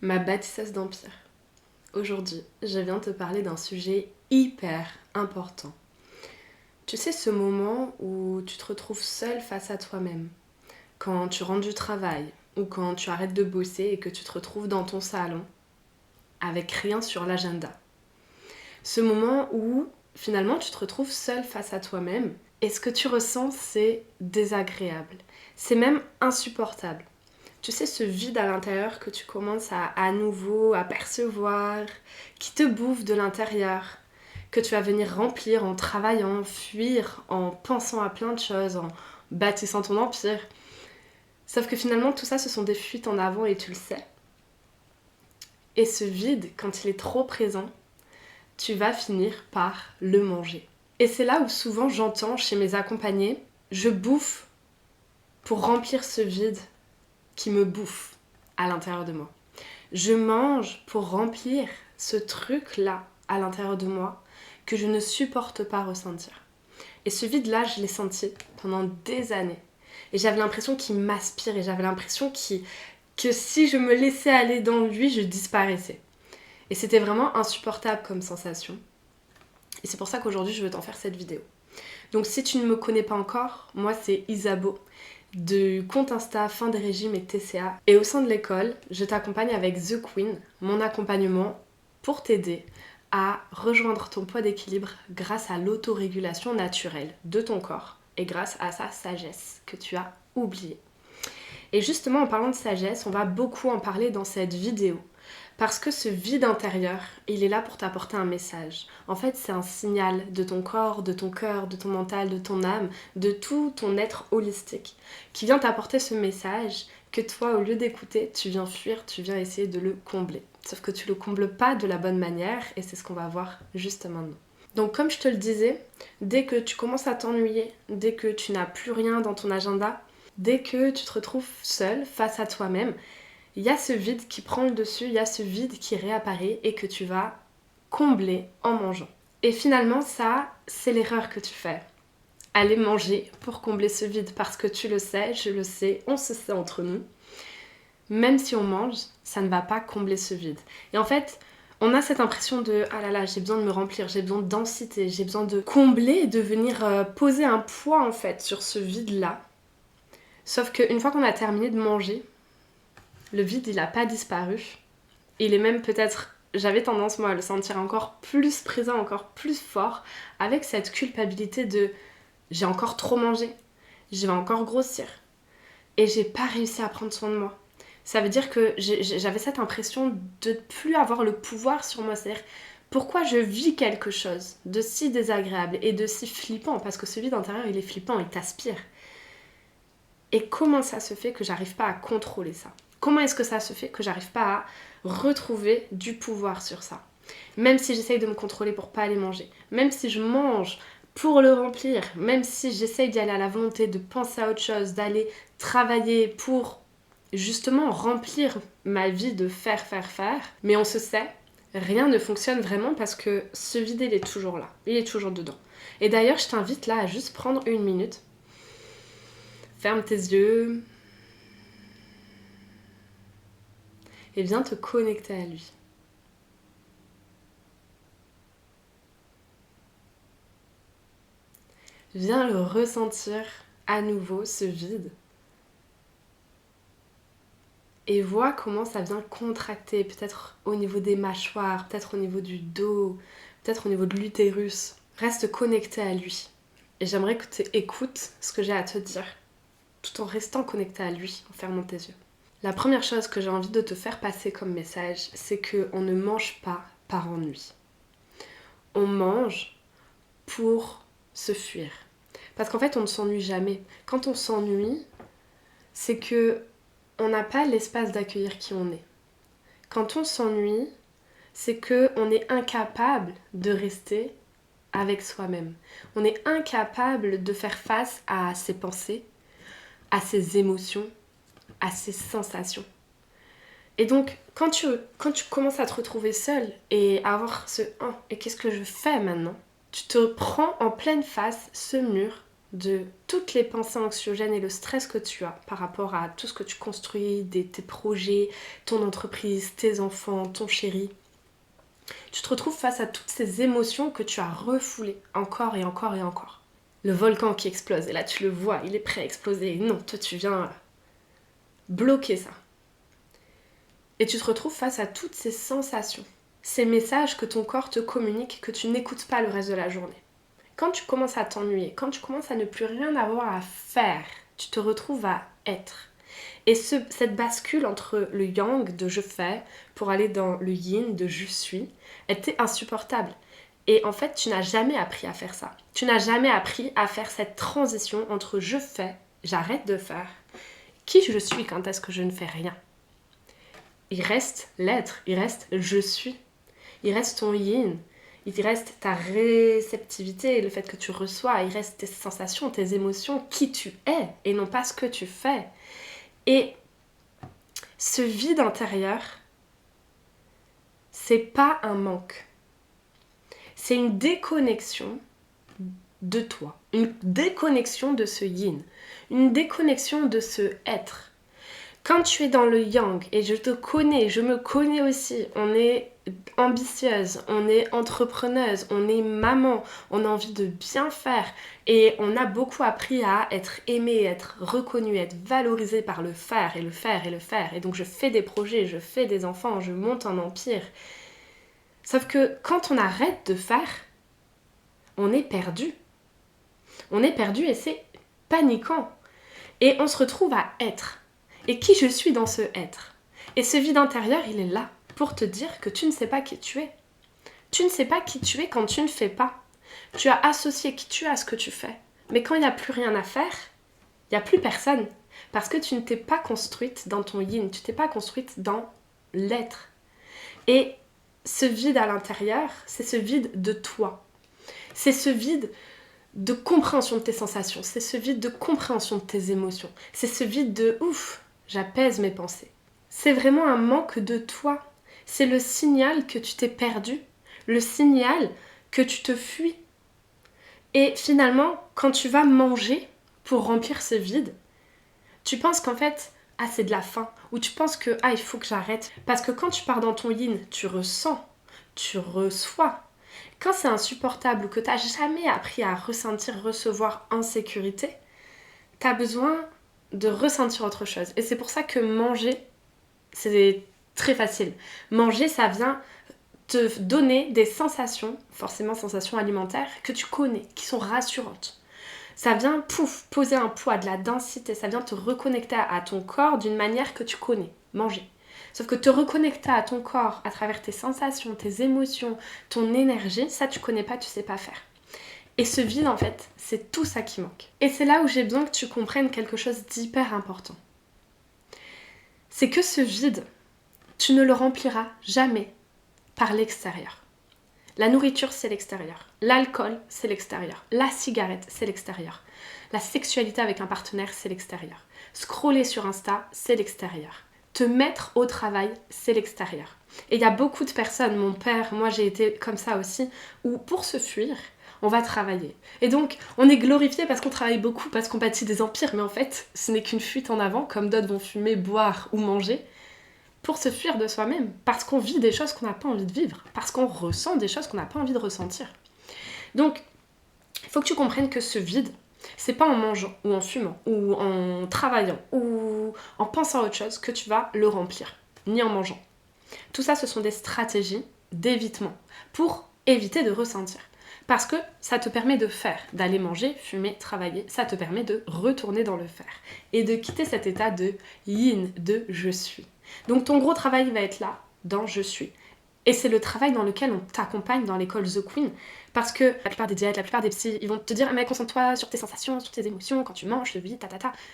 Ma bâtisseuse d'empire. Aujourd'hui, je viens te parler d'un sujet hyper important. Tu sais, ce moment où tu te retrouves seule face à toi-même, quand tu rentres du travail ou quand tu arrêtes de bosser et que tu te retrouves dans ton salon avec rien sur l'agenda. Ce moment où finalement tu te retrouves seule face à toi-même et ce que tu ressens, c'est désagréable. C'est même insupportable. Tu sais, ce vide à l'intérieur que tu commences à nouveau à percevoir, qui te bouffe de l'intérieur, que tu vas venir remplir en travaillant, fuir, en pensant à plein de choses, en bâtissant ton empire. Sauf que finalement, tout ça, ce sont des fuites en avant et tu le sais. Et ce vide, quand il est trop présent, tu vas finir par le manger. Et c'est là où souvent j'entends chez mes accompagnés, je bouffe pour remplir ce vide qui me bouffe à l'intérieur de moi. Je mange pour remplir ce truc-là à l'intérieur de moi que je ne supporte pas ressentir. Et ce vide-là, je l'ai senti pendant des années. Et j'avais l'impression qu'il m'aspirait, j'avais l'impression que si je me laissais aller dans lui, je disparaissais. Et c'était vraiment insupportable comme sensation. Et c'est pour ça qu'aujourd'hui, je veux t'en faire cette vidéo. Donc si tu ne me connais pas encore, moi c'est Isabeau, du compte Insta Fin des régimes et TCA. Et au sein de l'école, je t'accompagne avec The Queen, mon accompagnement pour t'aider à rejoindre ton poids d'équilibre grâce à l'autorégulation naturelle de ton corps et grâce à sa sagesse que tu as oubliée. Et justement en parlant de sagesse, on va beaucoup en parler dans cette vidéo. Parce que ce vide intérieur, il est là pour t'apporter un message. En fait, c'est un signal de ton corps, de ton cœur, de ton mental, de ton âme, de tout ton être holistique, qui vient t'apporter ce message que toi, au lieu d'écouter, tu viens fuir, tu viens essayer de le combler. Sauf que tu le combles pas de la bonne manière, et c'est ce qu'on va voir juste maintenant. Donc comme je te le disais, dès que tu commences à t'ennuyer, dès que tu n'as plus rien dans ton agenda, dès que tu te retrouves seul face à toi-même, il y a ce vide qui prend le dessus, il y a ce vide qui réapparaît et que tu vas combler en mangeant. Et finalement, ça, c'est l'erreur que tu fais. Aller manger pour combler ce vide parce que tu le sais, je le sais, on se sait entre nous. Même si on mange, ça ne va pas combler ce vide. Et en fait, on a cette impression de « Ah là là, j'ai besoin de me remplir, j'ai besoin de densité, j'ai besoin de combler et de venir poser un poids en fait sur ce vide-là. » Sauf qu'une fois qu'on a terminé de manger, le vide, il n'a pas disparu. Il est même peut-être, j'avais tendance moi à le sentir encore plus présent, encore plus fort, avec cette culpabilité de j'ai encore trop mangé, je vais encore grossir. Et j'ai pas réussi à prendre soin de moi. Ça veut dire que j'avais cette impression de ne plus avoir le pouvoir sur moi. C'est-à-dire, pourquoi je vis quelque chose de si désagréable et de si flippant? Parce que ce vide intérieur, il est flippant, il t'aspire. Et comment ça se fait que j'arrive pas à contrôler ça? Comment est-ce que ça se fait que j'arrive pas à retrouver du pouvoir sur ça? Même si j'essaye de me contrôler pour pas aller manger, même si je mange pour le remplir, même si j'essaye d'y aller à la volonté, de penser à autre chose, d'aller travailler pour justement remplir ma vie de faire, mais on se sait, rien ne fonctionne vraiment parce que ce vide, il est toujours là, il est toujours dedans. Et d'ailleurs, je t'invite là à juste prendre une minute. Ferme tes yeux et viens te connecter à lui. Viens le ressentir à nouveau, ce vide. Et vois comment ça vient contracter, peut-être au niveau des mâchoires, peut-être au niveau du dos, peut-être au niveau de l'utérus. Reste connecté à lui. Et j'aimerais que tu écoutes ce que j'ai à te dire, tout en restant connecté à lui, en fermant tes yeux. La première chose que j'ai envie de te faire passer comme message, c'est qu'on ne mange pas par ennui. On mange pour se fuir. Parce qu'en fait, on ne s'ennuie jamais. Quand on s'ennuie, c'est que on n'a pas l'espace d'accueillir qui on est. Quand on s'ennuie, c'est que on est incapable de rester avec soi-même. On est incapable de faire face à ses pensées, à ses émotions, à ses sensations. Et donc, quand tu commences à te retrouver seule et à avoir ce « et qu'est-ce que je fais maintenant ?» Tu te prends en pleine face ce mur de toutes les pensées anxiogènes et le stress que tu as par rapport à tout ce que tu construis, tes projets, ton entreprise, tes enfants, ton chéri. Tu te retrouves face à toutes ces émotions que tu as refoulées encore et encore et encore. Le volcan qui explose, et là tu le vois, il est prêt à exploser. Et non, toi tu viens bloquer ça. Et tu te retrouves face à toutes ces sensations, ces messages que ton corps te communique, que tu n'écoutes pas le reste de la journée. Quand tu commences à t'ennuyer, quand tu commences à ne plus rien avoir à faire, tu te retrouves à être. Et cette bascule entre le yang de je fais pour aller dans le yin de je suis était insupportable. Et en fait, tu n'as jamais appris à faire ça. Tu n'as jamais appris à faire cette transition entre je fais, j'arrête de faire, qui je suis quand est-ce que je ne fais rien. Il reste l'être, il reste je suis, il reste ton yin. Il reste ta réceptivité, le fait que tu reçois, il reste tes sensations, tes émotions, qui tu es et non pas ce que tu fais. Et ce vide intérieur, c'est pas un manque. C'est une déconnexion de toi, une déconnexion de ce yin, une déconnexion de ce être. Quand tu es dans le yang, et je te connais, je me connais aussi, on est ambitieuse, on est entrepreneuse, on est maman, on a envie de bien faire et on a beaucoup appris à être aimé, être reconnu, être valorisé par le faire et le faire et le faire. Et donc je fais des projets, je fais des enfants, je monte un empire. Sauf que quand on arrête de faire, on est perdu. On est perdu et c'est paniquant. Et on se retrouve à être. Et qui je suis dans ce être. Et ce vide intérieur, il est là pour te dire que tu ne sais pas qui tu es. Tu ne sais pas qui tu es quand tu ne fais pas. Tu as associé qui tu es à ce que tu fais. Mais quand il n'y a plus rien à faire, il n'y a plus personne. Parce que tu ne t'es pas construite dans ton yin, tu ne t'es pas construite dans l'être. Et ce vide à l'intérieur, c'est ce vide de toi. C'est ce vide de compréhension de tes sensations, c'est ce vide de compréhension de tes émotions, c'est ce vide de ouf, j'apaise mes pensées. C'est vraiment un manque de toi. C'est le signal que tu t'es perdu, le signal que tu te fuis. Et finalement, quand tu vas manger pour remplir ce vide, tu penses qu'en fait, ah c'est de la faim, ou tu penses que ah il faut que j'arrête. Parce que quand tu pars dans ton yin, tu ressens, tu reçois. Quand c'est insupportable ou que tu n'as jamais appris à ressentir, recevoir en sécurité, tu as besoin de ressentir autre chose. Et c'est pour ça que manger, c'est très facile. Manger, ça vient te donner des sensations, forcément sensations alimentaires, que tu connais, qui sont rassurantes. Ça vient, poser un poids, de la densité, ça vient te reconnecter à ton corps d'une manière que tu connais. Manger. Sauf que te reconnecter à ton corps à travers tes sensations, tes émotions, ton énergie, ça tu connais pas, tu sais pas faire. Et ce vide en fait, c'est tout ça qui manque. Et c'est là où j'ai besoin que tu comprennes quelque chose d'hyper important. C'est que ce vide, tu ne le rempliras jamais par l'extérieur. La nourriture, c'est l'extérieur. L'alcool, c'est l'extérieur. La cigarette, c'est l'extérieur. La sexualité avec un partenaire, c'est l'extérieur. Scroller sur Insta, c'est l'extérieur. Te mettre au travail, c'est l'extérieur. Et il y a beaucoup de personnes, mon père, moi j'ai été comme ça aussi, où pour se fuir, on va travailler. Et donc, on est glorifié parce qu'on travaille beaucoup, parce qu'on bâtit des empires, mais en fait, ce n'est qu'une fuite en avant, comme d'autres vont fumer, boire ou manger, pour se fuir de soi-même, parce qu'on vit des choses qu'on n'a pas envie de vivre, parce qu'on ressent des choses qu'on n'a pas envie de ressentir. Donc, il faut que tu comprennes que ce vide, c'est pas en mangeant, ou en fumant, ou en travaillant, ou en pensant à autre chose que tu vas le remplir, ni en mangeant. Tout ça, ce sont des stratégies d'évitement, pour éviter de ressentir. Parce que ça te permet de faire, d'aller manger, fumer, travailler, ça te permet de retourner dans le faire. Et de quitter cet état de yin, de je suis. Donc ton gros travail va être là, dans je suis. Et c'est le travail dans lequel on t'accompagne dans l'école The Queen. Parce que la plupart des diètes, la plupart des psys, ils vont te dire mais concentre-toi sur tes sensations, sur tes émotions, quand tu manges, le vide, ta.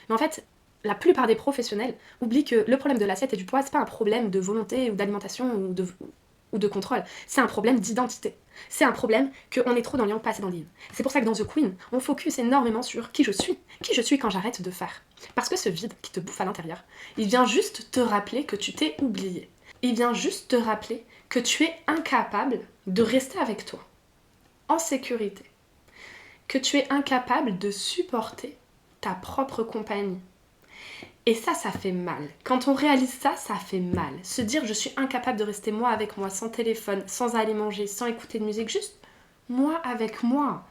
Mais en fait, la plupart des professionnels oublient que le problème de l'assiette et du poids, c'est pas un problème de volonté ou d'alimentation ou de contrôle. C'est un problème d'identité. C'est un problème qu'on est trop dans le yang, pas assez dans le yin. C'est pour ça que dans The Queen, on focus énormément sur qui je suis quand j'arrête de faire. Parce que ce vide qui te bouffe à l'intérieur, il vient juste te rappeler que tu t'es oublié. Il vient juste te rappeler que tu es incapable de rester avec toi, en sécurité. que tu es incapable de supporter ta propre compagnie. Et ça fait mal. Quand on réalise ça, ça fait mal. Se dire je suis incapable de rester moi avec moi, sans téléphone, sans aller manger, sans écouter de musique, juste moi avec moi.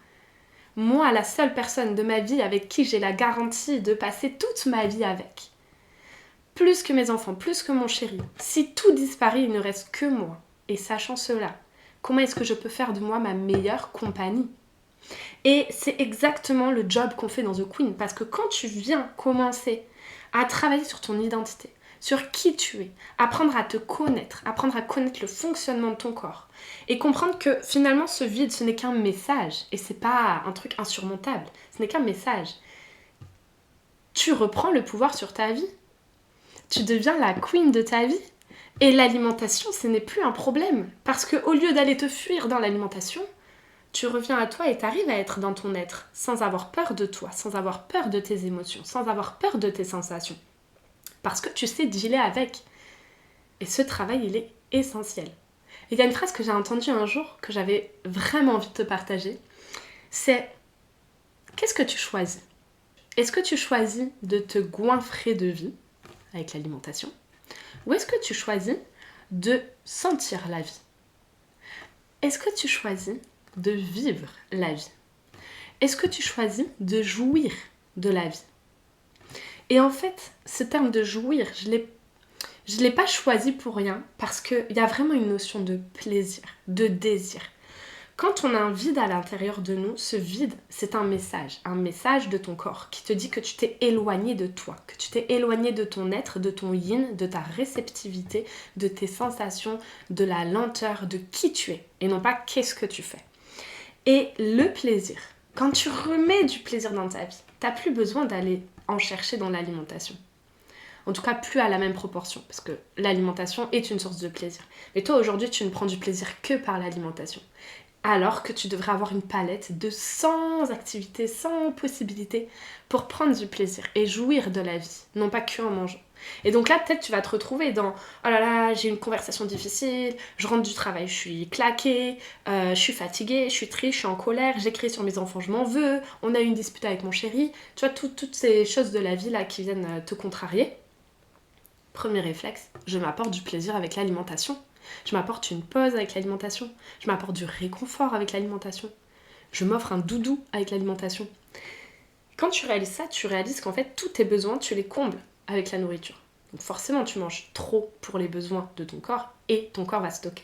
Moi, la seule personne de ma vie avec qui j'ai la garantie de passer toute ma vie avec. Plus que mes enfants, plus que mon chéri. Si tout disparaît, il ne reste que moi. Et sachant cela, comment est-ce que je peux faire de moi ma meilleure compagnie ? Et c'est exactement le job qu'on fait dans The Queen. Parce que quand tu viens commencer à travailler sur ton identité, sur qui tu es, apprendre à te connaître, apprendre à connaître le fonctionnement de ton corps et comprendre que finalement ce vide, ce n'est qu'un message et c'est pas un truc insurmontable, ce n'est qu'un message. Tu reprends le pouvoir sur ta vie. Tu deviens la queen de ta vie. Et l'alimentation, ce n'est plus un problème. Parce qu'au lieu d'aller te fuir dans l'alimentation, tu reviens à toi et tu arrives à être dans ton être sans avoir peur de toi, sans avoir peur de tes émotions, sans avoir peur de tes sensations. Parce que tu sais dealer avec. Et ce travail, il est essentiel. Et il y a une phrase que j'ai entendue un jour, que j'avais vraiment envie de te partager. C'est « Qu'est-ce que tu choisis ? Est-ce que tu choisis de te goinfrer de vie avec l'alimentation ? Ou est-ce que tu choisis de sentir la vie ? Est-ce que tu choisis de vivre la vie ? Est-ce que tu choisis de jouir de la vie ? Et en fait, ce terme de jouir, je l'ai pas choisi pour rien, parce qu'il y a vraiment une notion de plaisir, de désir. Quand on a un vide à l'intérieur de nous, ce vide, c'est un message de ton corps qui te dit que tu t'es éloigné de toi, que tu t'es éloigné de ton être, de ton yin, de ta réceptivité, de tes sensations, de la lenteur, de qui tu es, et non pas qu'est-ce que tu fais. Et le plaisir, quand tu remets du plaisir dans ta vie, t'as plus besoin d'aller en chercher dans l'alimentation. En tout cas, plus à la même proportion, parce que l'alimentation est une source de plaisir. Mais toi, aujourd'hui, tu ne prends du plaisir que par l'alimentation. Alors que tu devrais avoir une palette de 100 activités, 100 possibilités pour prendre du plaisir et jouir de la vie, non pas que en mangeant. Et donc là, peut-être tu vas te retrouver dans « Oh là là, j'ai une conversation difficile, je rentre du travail, je suis claquée, je suis fatiguée, je suis triste, je suis en colère, j'écris sur mes enfants, je m'en veux, on a eu une dispute avec mon chéri. » Tu vois, toutes ces choses de la vie là qui viennent te contrarier. Premier réflexe, je m'apporte du plaisir avec l'alimentation. Je m'apporte une pause avec l'alimentation. Je m'apporte du réconfort avec l'alimentation. Je m'offre un doudou avec l'alimentation. Quand tu réalises ça, tu réalises qu'en fait, tous tes besoins, tu les combles avec la nourriture. Donc forcément, tu manges trop pour les besoins de ton corps et ton corps va stocker.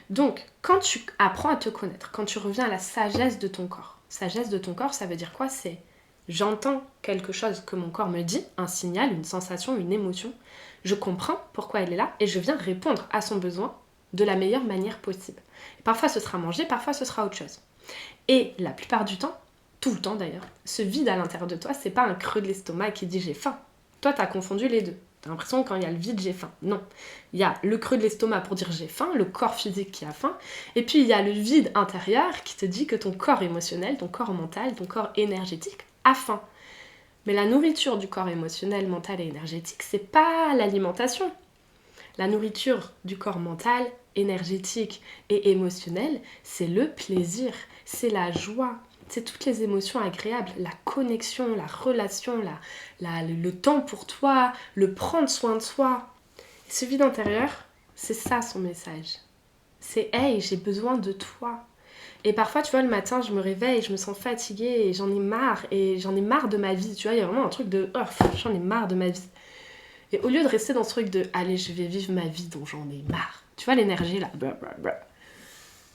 Donc, quand tu apprends à te connaître, quand tu reviens à la sagesse de ton corps, sagesse de ton corps, ça veut dire quoi ? C'est j'entends quelque chose que mon corps me dit, un signal, une sensation, une émotion. Je comprends pourquoi elle est là et je viens répondre à son besoin de la meilleure manière possible. Et parfois ce sera manger, parfois ce sera autre chose. Et la plupart du temps, tout le temps d'ailleurs, ce vide à l'intérieur de toi, c'est pas un creux de l'estomac qui dit j'ai faim. Toi, t'as confondu les deux. T'as l'impression que quand il y a le vide, j'ai faim. Non. Il y a le creux de l'estomac pour dire j'ai faim, le corps physique qui a faim, et puis il y a le vide intérieur qui te dit que ton corps émotionnel, ton corps mental, ton corps énergétique a faim. Mais la nourriture du corps émotionnel, mental et énergétique, c'est pas l'alimentation. La nourriture du corps mental, énergétique et émotionnel, c'est le plaisir, c'est la joie, c'est toutes les émotions agréables, la connexion, la relation, le temps pour toi, le prendre soin de soi. Et ce vide intérieur, c'est ça son message. C'est « Hey, j'ai besoin de toi ». Et parfois, tu vois, le matin, je me réveille, je me sens fatiguée et j'en ai marre de ma vie. Tu vois, il y a vraiment un truc de « Oh, j'en ai marre de ma vie ». Et au lieu de rester dans ce truc de « Allez, je vais vivre ma vie dont j'en ai marre », tu vois, l'énergie là, blablabla.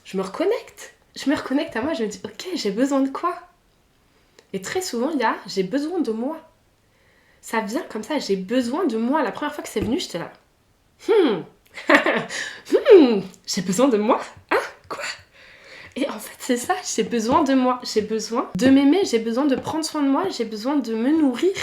Je me reconnecte à moi, je me dis « Ok, j'ai besoin de quoi ?» Et très souvent, il y a « J'ai besoin de moi ». Ça vient comme ça, j'ai besoin de moi. La première fois que c'est venu, j'étais là « J'ai besoin de moi ? Hein ? Quoi ?» Et en fait, c'est ça, j'ai besoin de moi, j'ai besoin de m'aimer, j'ai besoin de prendre soin de moi, j'ai besoin de me nourrir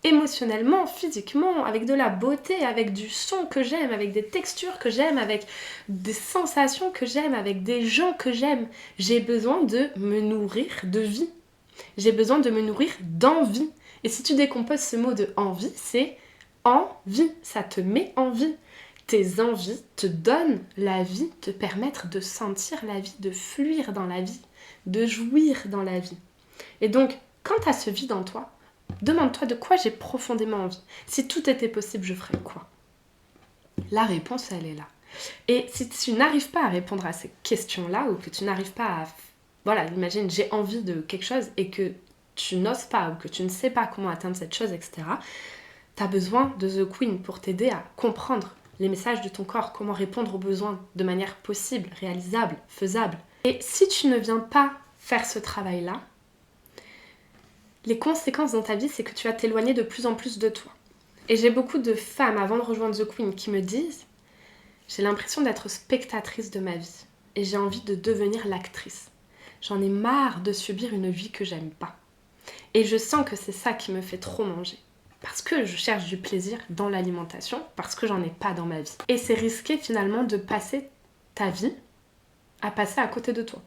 émotionnellement, physiquement, avec de la beauté, avec du son que j'aime, avec des textures que j'aime, avec des sensations que j'aime, avec des gens que j'aime. J'ai besoin de me nourrir de vie. J'ai besoin de me nourrir d'envie. Et si tu décomposes ce mot de envie, c'est envie, ça te met en vie. tes envies te donnent la vie, te permettent de sentir la vie, de fluir dans la vie, de jouir dans la vie. Et donc, quand tu as ce vide en toi, demande-toi de quoi j'ai profondément envie. Si tout était possible, je ferais quoi? La réponse, elle est là. Et si tu n'arrives pas à répondre à ces questions-là, ou que tu n'arrives pas à... Voilà, imagine, j'ai envie de quelque chose et que tu n'oses pas, ou que tu ne sais pas comment atteindre cette chose, etc., tu as besoin de The Queen pour t'aider à comprendre les messages de ton corps, comment répondre aux besoins de manière possible, réalisable, faisable. Et si tu ne viens pas faire ce travail-là, les conséquences dans ta vie, c'est que tu vas t'éloigner de plus en plus de toi. Et j'ai beaucoup de femmes avant de rejoindre The Queen qui me disent « J'ai l'impression d'être spectatrice de ma vie et j'ai envie de devenir l'actrice. J'en ai marre de subir une vie que j'aime pas. Et je sens que c'est ça qui me fait trop manger. Parce que je cherche du plaisir dans l'alimentation, parce que j'en ai pas dans ma vie. Et c'est risqué finalement de passer ta vie à passer à côté de toi.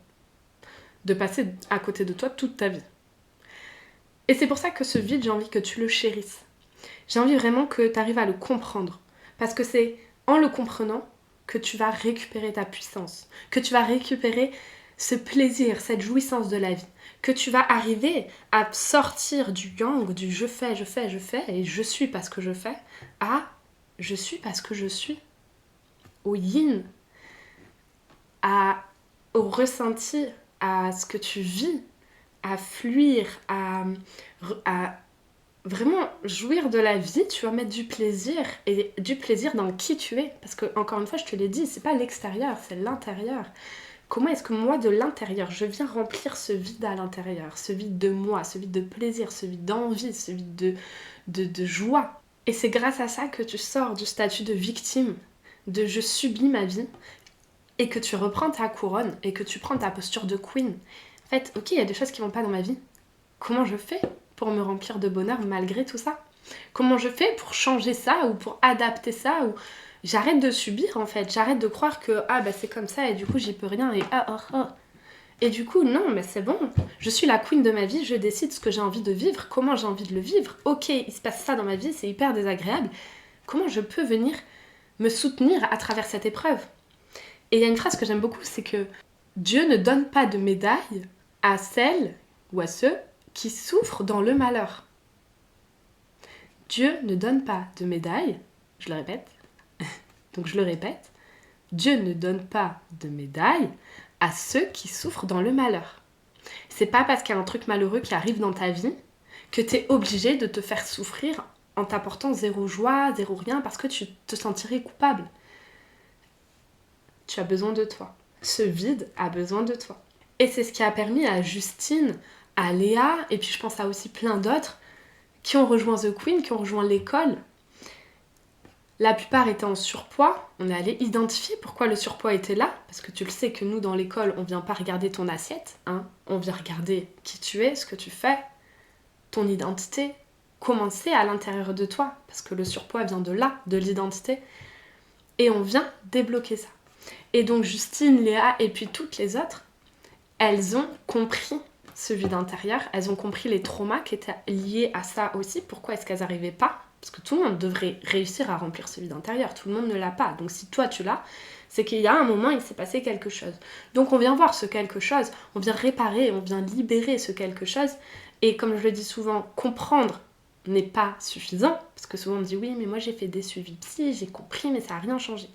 De passer à côté de toi toute ta vie. Et c'est pour ça que ce vide, j'ai envie que tu le chérisses. J'ai envie vraiment que tu arrives à le comprendre. Parce que c'est en le comprenant que tu vas récupérer ta puissance, que tu vas récupérer ce plaisir, cette jouissance de la vie, que tu vas arriver à sortir du yang, du je fais, et je suis parce que je fais, à je suis parce que je suis, au yin, au ressenti, à ce que tu vis, à fluir, à vraiment jouir de la vie. Tu vas mettre du plaisir, et du plaisir dans qui tu es. Parce que, encore une fois, je te l'ai dit, c'est pas l'extérieur, c'est l'intérieur. Comment est-ce que moi, de l'intérieur, je viens remplir ce vide à l'intérieur, ce vide de moi, ce vide de plaisir, ce vide d'envie, ce vide de joie. Et c'est grâce à ça que tu sors du statut de victime, de je subis ma vie, et que tu reprends ta couronne, et que tu prends ta posture de queen. En fait, ok, il y a des choses qui vont pas dans ma vie. Comment je fais pour me remplir de bonheur malgré tout ça? Comment je fais pour changer ça, ou pour adapter ça, ou... J'arrête de subir en fait, j'arrête de croire que c'est comme ça et du coup j'y peux rien et Et du coup non, mais c'est bon, je suis la queen de ma vie, je décide ce que j'ai envie de vivre, comment j'ai envie de le vivre. Ok, il se passe ça dans ma vie, c'est hyper désagréable. Comment je peux venir me soutenir à travers cette épreuve? Et il y a une phrase que j'aime beaucoup, c'est que Dieu ne donne pas de médaille à celles ou à ceux qui souffrent dans le malheur. Dieu ne donne pas de médaille, je le répète, donc je le répète, Dieu ne donne pas de médaille à ceux qui souffrent dans le malheur. C'est pas parce qu'il y a un truc malheureux qui arrive dans ta vie que tu es obligé de te faire souffrir en t'apportant zéro joie, zéro rien, parce que tu te sentirais coupable. Tu as besoin de toi. Ce vide a besoin de toi. Et c'est ce qui a permis à Justine, à Léa, et puis je pense à aussi plein d'autres, qui ont rejoint The Queen, qui ont rejoint l'école. La plupart étaient en surpoids. On est allé identifier pourquoi le surpoids était là. Parce que tu le sais que nous, dans l'école, on vient pas regarder ton assiette. On vient regarder qui tu es, ce que tu fais, ton identité. Comment c'est à l'intérieur de toi. Parce que le surpoids vient de là, de l'identité. Et on vient débloquer ça. Et donc Justine, Léa et puis toutes les autres, elles ont compris ce vide intérieur. Elles ont compris les traumas qui étaient liés à ça aussi. Pourquoi est-ce qu'elles n'arrivaient pas? Parce que tout le monde devrait réussir à remplir ce vide intérieur. Tout le monde ne l'a pas. Donc si toi tu l'as, c'est qu'il y a un moment, il s'est passé quelque chose. Donc on vient voir ce quelque chose, on vient réparer, on vient libérer ce quelque chose. Et comme je le dis souvent, comprendre n'est pas suffisant. Parce que souvent on me dit oui, mais moi j'ai fait des suivis psy, j'ai compris, mais ça n'a rien changé.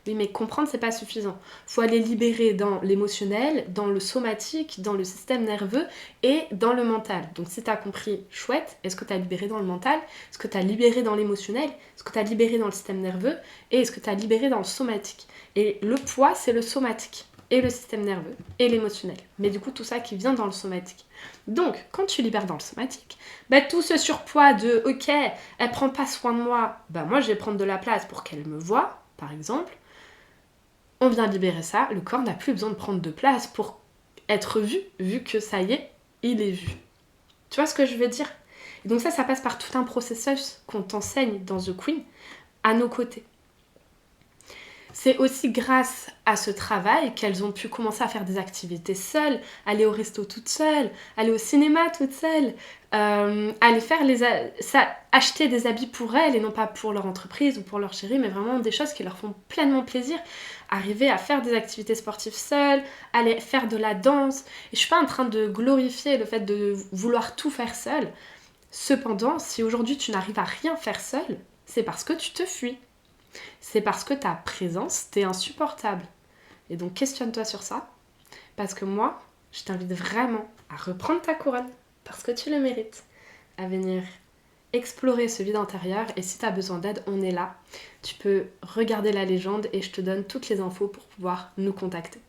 Oui, mais comprendre, c'est pas suffisant. Il faut aller libérer dans l'émotionnel, dans le somatique, dans le système nerveux et dans le mental. Donc si tu as compris, chouette, est-ce que tu as libéré dans le mental? Est-ce que tu as libéré dans l'émotionnel? Est-ce que tu as libéré dans le système nerveux? Et est-ce que tu as libéré dans le somatique? Et le poids, c'est le somatique, et le système nerveux, et l'émotionnel. Mais du coup, tout ça qui vient dans le somatique. Donc, quand tu libères dans le somatique, tout ce surpoids de « ok, elle prend pas soin de moi, moi je vais prendre de la place pour qu'elle me voie », par exemple. On vient libérer ça, le corps n'a plus besoin de prendre de place pour être vu que ça y est, il est vu. Tu vois ce que je veux dire? Et donc ça passe par tout un processus qu'on t'enseigne dans The Queen, à nos côtés. C'est aussi grâce à ce travail qu'elles ont pu commencer à faire des activités seules, aller au resto toutes seules, aller au cinéma toutes seules, aller faire acheter des habits pour elles et non pas pour leur entreprise ou pour leur chéri, mais vraiment des choses qui leur font pleinement plaisir. Arriver à faire des activités sportives seules, aller faire de la danse. Et je suis pas en train de glorifier le fait de vouloir tout faire seule. Cependant, si aujourd'hui tu n'arrives à rien faire seule, c'est parce que tu te fuis. C'est parce que ta présence t'est insupportable. Et donc questionne-toi sur ça, parce que moi, je t'invite vraiment à reprendre ta couronne, parce que tu le mérites, à venir explorer ce vide intérieur, et si tu as besoin d'aide, on est là. Tu peux regarder la légende et je te donne toutes les infos pour pouvoir nous contacter.